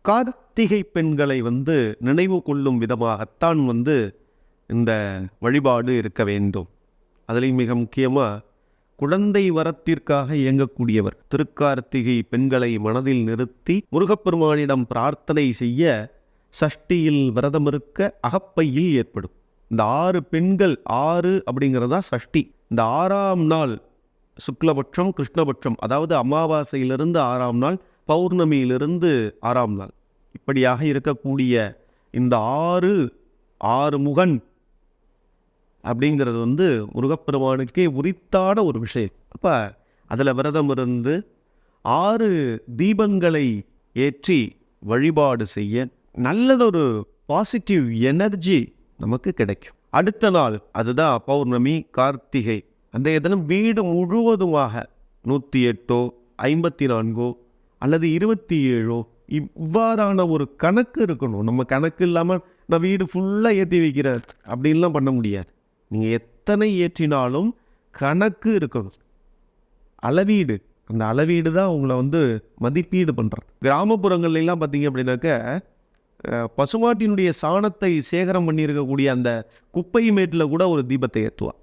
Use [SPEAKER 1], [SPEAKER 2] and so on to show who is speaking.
[SPEAKER 1] கார்த்திகை பெண்களை நினைவு கொள்ளும் விதமாகத்தான் இந்த வழிபாடு இருக்க வேண்டும். அதில் மிக முக்கியமாக குழந்தை வரத்திற்காக இயங்கக்கூடியவர் திருக்கார்த்திகை பெண்களை மனதில் நிறுத்தி முருகப்பெருமானிடம் பிரார்த்தனை செய்ய சஷ்டியில் விரதம் இருக்க அகப்பையில் ஏற்படும். இந்த 6 பெண்கள் 6 அப்படிங்கிறதா சஷ்டி. இந்த 6ஆம் நாள் சுக்லபட்சம் கிருஷ்ணபட்சம், அதாவது அமாவாசையிலிருந்து 6ஆம் நாள், பௌர்ணமியிலிருந்து 6ஆம் நாள், இப்படியாக இருக்கக்கூடிய இந்த 6 முகன் அப்படிங்கிறது முருகப்பெருமானுக்கே உரித்தான ஒரு விஷயம். அப்போ அதில் விரதம் இருந்து 6 தீபங்களை ஏற்றி வழிபாடு செய்ய நல்லதொரு பாசிட்டிவ் எனர்ஜி நமக்கு கிடைக்கும். அடுத்த நாள் அதுதான் பௌர்ணமி, கார்த்திகை. அன்றைய தினம் வீடு முழுவதுமாக 108 54 அல்லது 27 இவ்வாறான ஒரு கணக்கு இருக்கணும். நம்ம கணக்கு இல்லாமல் நான் வீடு ஃபுல்லாக ஏற்றி வைக்கிறேன் அப்படின்லாம் பண்ண முடியாது. நீங்கள் எத்தனை ஏற்றினாலும் கணக்கு இருக்கணும், அளவீடு. அந்த அளவீடு தான் உங்களை மதிப்பீடு பண்ணுறது. கிராமப்புறங்கள்லாம் பார்த்தீங்க அப்படின்னாக்க பசுமாட்டினுடைய சாணத்தை சேகரம் பண்ணியிருக்கக்கூடிய அந்த குப்பை மேட்டில் கூட ஒரு தீபத்தை ஏற்றுவான்.